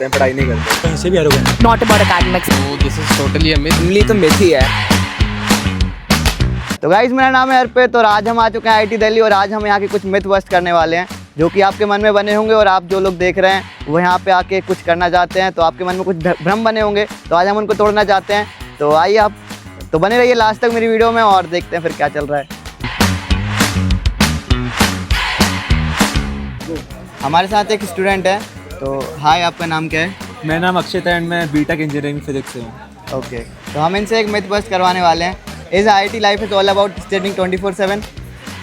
पढ़ाई नहीं करते, कहीं से भी arrogant. Not about academics. So this is totally a myth. इमली तो मिथ ही है। तो गाइस मेरा नाम है अर्पित और आज हम आ चुके हैं आईटी दिल्ली और आज हम यहाँ के कुछ मिथ बस्ट करने वाले हैं जो कि आपके मन में बने होंगे और आप जो लोग देख रहे हैं वो यहाँ पे आके कुछ करना चाहते हैं तो आपके मन में कुछ भ्रम बने होंगे तो आज हम उनको तोड़ना चाहते हैं। तो आइए आप तो बने रहिए लास्ट तक मेरी वीडियो में और देखते हैं फिर क्या चल रहा है। हमारे साथ एक स्टूडेंट है, तो हाय, आपका नाम क्या है? मेरा नाम अक्षित है एंड मैं बीटेक इंजीनियरिंग फिजिक्स से हूँ। ओके, तो हम इनसे एक मिथ बस्ट करवाने वाले हैं। Is IT life is all about studying 24/7।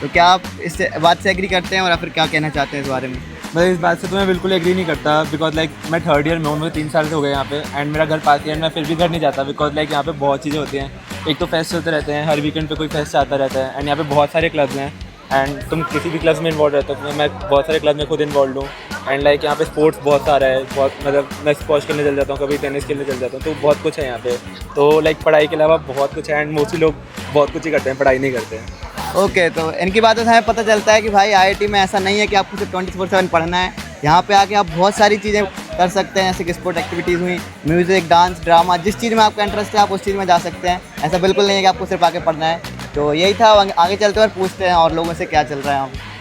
तो क्या आप इस बात से एग्री करते हैं और फिर क्या कहना चाहते हैं इस बारे में? मैं इस बात से तो मैं बिल्कुल एग्री नहीं करता बिकॉज मैं थर्ड ईयर में हूँ, मुझे 3 साल से हो गए यहाँ पे एंड मेरा घर पास ही है। मैं फिर भी घर नहीं जाता बिकॉज यहाँ पे बहुत चीज़ें होती हैं। एक तो फेस्ट होते रहते हैं, हर वीकेंड पे कोई फेस्ट आता रहता है एंड यहाँ पे बहुत सारे क्लब्स हैं एंड तुम किसी भी क्लब में इन्वॉल्व रहते हो। मैं बहुत सारे क्लब में खुद इन्वॉल्व हूँ एंड यहाँ पे स्पोर्ट्स बहुत सारा है, बहुत मैं स्क्वॉश खेलने चल जाता हूँ, कभी टेनिस खेलने चल जाता हूँ, तो बहुत कुछ है यहाँ पे। तो पढ़ाई के अलावा बहुत कुछ है एंड मोस्टली लोग बहुत कुछ ही करते हैं, पढ़ाई नहीं करते हैं। ओके, तो इनकी बातों से हमें पता चलता है कि भाई आईआईटी में ऐसा नहीं है कि आपको सिर्फ 24/7 पढ़ना है। यहाँ पे आके आप बहुत सारी चीज़ें कर सकते हैं, जैसे कि स्पोर्ट एक्टिविटीज़ हुई, म्यूज़िक, डांस, ड्रामा, जिस चीज़ में आपका इंटरेस्ट है आप उस चीज़ में जा सकते हैं। ऐसा बिल्कुल नहीं है कि आपको सिर्फ आके पढ़ना है। तो यही था, आगे चलते हैं और पूछते हैं और लोगों से क्या चल रहा है।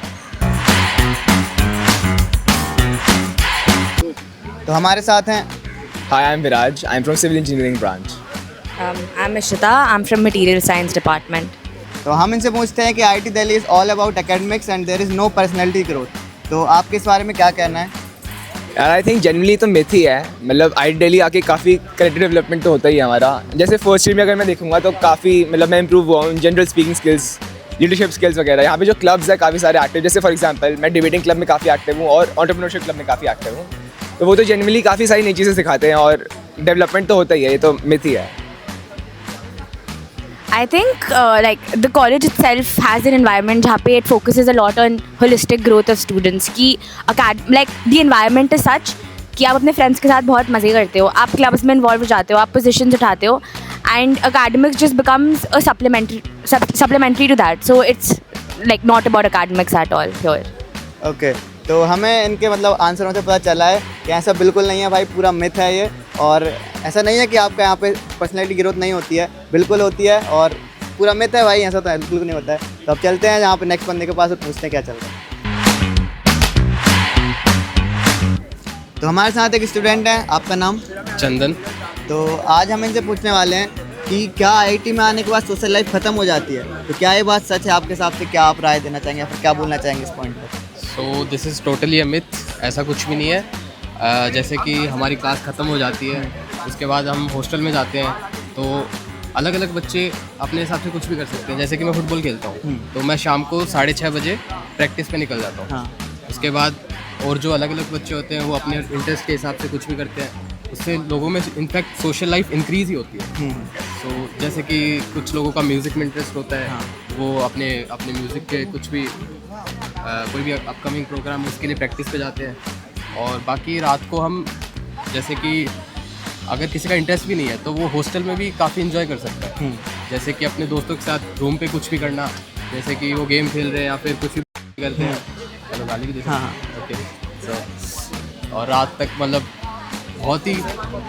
तो हमारे साथ हैं Hi, I'm Viraj. I'm from Civil Engineering branch. I'm Ishita. I'm from Material Science Department. तो हम इनसे पूछते हैं कि IIT Delhi is all about academics and there is no personality growth. तो आपके इस बारे में क्या कहना है? यार आई थिंक जनरली तो मिथ ही है। आईटी दिल्ली आके काफ़ी करेक्टर डेवलपमेंट तो होता ही है हमारा। जैसे फर्स्ट ईयर में अगर मैं देखूंगा तो काफ़ी मैं इम्प्रूव हुआ हूँ, general speaking skills, leadership skills वगैरह। यहाँ पे जो क्लब्स है काफ़ी सारे एक्टिव, जैसे फॉर एग्जांपल मैं डिबेटिंग क्लब में काफ़ी एक्टिव हूँ और एंटरप्रेन्योरशिप क्लब में काफ़ी एक्टिव हूँ। तो वो तो जनरली काफ़ी सारी नई चीज़ें सिखाते हैं और डेवलपमेंट तो होता ही है, ये तो मिथ ही है। I think the college itself has an environment जहाँ पे it focuses a lot on holistic growth of students की the environment is such कि आप अपने friends के साथ बहुत मज़े करते हो, आप क्लब्स में इन्वॉल्व हो जाते हो, आप पोजीशंस उठाते हो and academics just becomes a supplementary to that, so it's not about academics at all here. Okay, तो हमें इनके आंसरों से पता चला है कि ऐसा बिल्कुल नहीं है भाई, पूरा मिथ है ये। और ऐसा नहीं है कि आपका यहाँ पे पर्सनैलिटी ग्रोथ नहीं होती है, बिल्कुल होती है और पूरा मिथ है भाई, ऐसा तो बिल्कुल नहीं होता है। तो अब चलते हैं यहाँ पे नेक्स्ट बंदे के पास और पूछते हैं क्या चल रहा है। तो हमारे साथ एक स्टूडेंट है, आपका नाम? चंदन। तो आज हम इनसे पूछने वाले हैं कि क्या आईटी में आने के बाद सोशल लाइफ ख़त्म हो जाती है? तो क्या ये बात सच है आपके हिसाब से? क्या आप राय देना चाहेंगे या फिर क्या बोलना चाहेंगे इस पॉइंट पर? So this is totally a myth. ऐसा कुछ भी नहीं है। जैसे कि हमारी क्लास ख़त्म हो जाती है, उसके बाद हम हॉस्टल में जाते हैं तो अलग अलग बच्चे अपने हिसाब से कुछ भी कर सकते हैं। जैसे कि मैं फुटबॉल खेलता हूँ तो मैं शाम को 6:30 बजे प्रैक्टिस पे निकल जाता हूँ। हाँ। उसके बाद और जो अलग अलग बच्चे होते हैं वो अपने इंटरेस्ट के हिसाब से कुछ भी करते हैं, उससे लोगों में इनफैक्ट सोशल लाइफ इंक्रीज़ ही होती है। तो जैसे कि कुछ लोगों का म्यूज़िक में इंटरेस्ट होता है, वो अपने म्यूज़िक के कुछ भी कोई भी अपकमिंग प्रोग्राम उसके लिए प्रैक्टिस पे जाते हैं। और बाकी रात को हम जैसे कि अगर किसी का इंटरेस्ट भी नहीं है तो वो हॉस्टल में भी काफ़ी इन्जॉय कर सकता है। जैसे कि अपने दोस्तों के साथ रूम पे कुछ भी करना, जैसे कि वो गेम खेल रहे हैं या फिर कुछ भी करते हैं। चलो गाली भी दे सकते हैं। ओके, सो और रात तक बहुत ही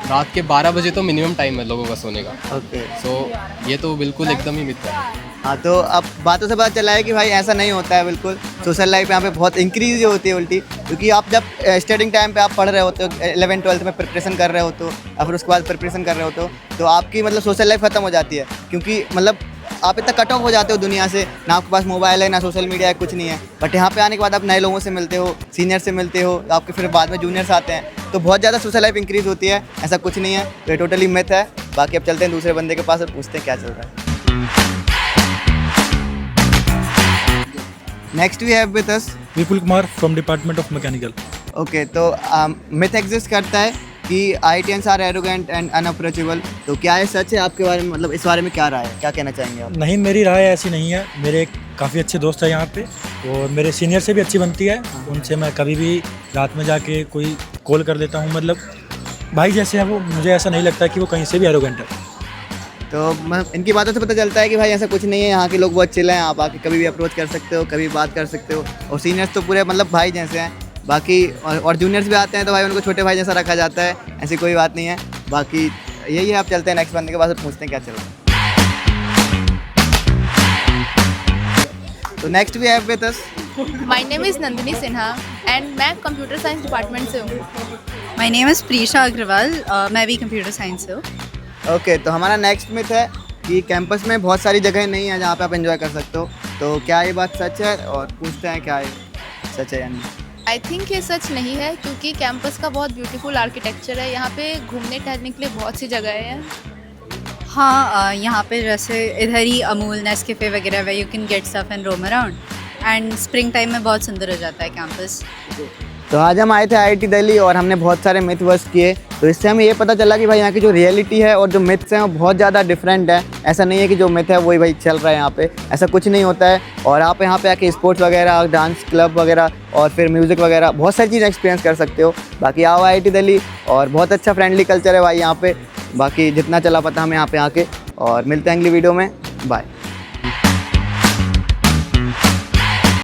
रात के 12 बजे तो मिनिमम टाइम है लोगों का सोने का। ओके, सो ये तो बिल्कुल एकदम ही मिथ है। हाँ, तो अब बातों से पता चला है कि भाई ऐसा नहीं होता है बिल्कुल। सोशल लाइफ यहाँ पे बहुत इंक्रीज होती है उल्टी, क्योंकि आप जब स्टडिंग टाइम पे आप पढ़ रहे होते हो, 11th-12th में प्रिपरेशन कर रहे हो तो फिर उसके बाद प्रिपरेशन कर रहे हो तो आपकी सोशल लाइफ ख़त्म हो जाती है, क्योंकि आप इतना कट ऑफ हो जाते हो दुनिया से, ना आपके पास मोबाइल है ना सोशल मीडिया है, कुछ नहीं है। बट यहाँ पे आने के बाद आप नए लोगों से मिलते हो, सीनियर से मिलते हो, आपके फिर बाद में जूनियर्स आते हैं, तो बहुत ज़्यादा सोशल लाइफ इंक्रीज़ होती है। ऐसा कुछ नहीं है, तो ये टोटली मिथ है। बाकी अब चलते हैं दूसरे बंदे के पास और पूछते हैं क्या चल रहा है। Next we have with us Vipul Kumar from department of mechanical. Okay, तो मिथ एग्जिस्ट करता है कि IITians are arrogant and unapproachable. तो क्या ये सच है आपके बारे में? इस बारे में क्या राय है, क्या कहना चाहेंगे आप? नहीं, मेरी राय ऐसी नहीं है। मेरे काफ़ी अच्छे दोस्त हैं यहाँ पे और मेरे सीनियर से भी अच्छी बनती है। उनसे मैं कभी भी रात में जाके कोई कॉल कर लेता हूँ। भाई जैसे हैं वो, मुझे ऐसा नहीं लगता कि वो कहीं से भी एरोगेंट है। तो इनकी बातों से पता चलता है कि भाई ऐसा कुछ नहीं है, यहाँ के लोग बहुत चिल हैं, आप आके कभी भी अप्रोच कर सकते हो, कभी बात कर सकते हो। और सीनियर्स तो पूरे भाई जैसे हैं, बाकी और जूनियर्स भी आते हैं तो भाई उनको छोटे भाई जैसा रखा जाता है, ऐसी कोई बात नहीं है। बाकी यही है, आप चलते हैं नेक्स्ट बंदे के पास और पूछते हैं क्या चल रहा है। तो नेक्स्ट भी है with us. My name is Nandini Sinha and मैं कंप्यूटर साइंस डिपार्टमेंट से हूँ। My name is Preesha Agarwal, मैं भी कंप्यूटर साइंस से हूँ। ओके, तो हमारा नेक्स्ट मिथ है कि कैंपस में बहुत सारी जगह नहीं है जहाँ पे आप एंजॉय कर सकते हो, तो क्या ये बात सच है? और पूछते हैं क्या ये सच है या नहीं। आई थिंक ये सच नहीं है क्योंकि कैंपस का बहुत ब्यूटीफुल आर्किटेक्चर है, यहाँ पे घूमने टहलने के लिए बहुत सी जगह हैं। हाँ, यहाँ पे जैसे इधर ही अमूल, नेस्कैफे वगैरह way you can get stuff and roam around, and spring time में बहुत सुंदर हो जाता है कैंपस। तो आज हम आए थे IIT दिल्ली और हमने बहुत सारे मिथ बस्ट किए, तो इससे हमें ये पता चला कि भाई यहाँ की जो रियलिटी है और जो मिथ्स हैं वो बहुत ज़्यादा डिफरेंट है। ऐसा नहीं है कि जो मिथ है वही भाई चल रहा है यहाँ पे, ऐसा कुछ नहीं होता है। और आप यहाँ पे आके स्पोर्ट्स वगैरह, डांस क्लब वगैरह और फिर म्यूज़िक वगैरह बहुत सारी चीज़ें एक्सपीरियंस कर सकते हो। बाकी आओ IIT दिल्ली, और बहुत अच्छा फ्रेंडली कल्चर है भाई यहाँ पे। बाकी जितना चला पता हमें यहाँ पे आके, और मिलते हैं अगली वीडियो में। बाय।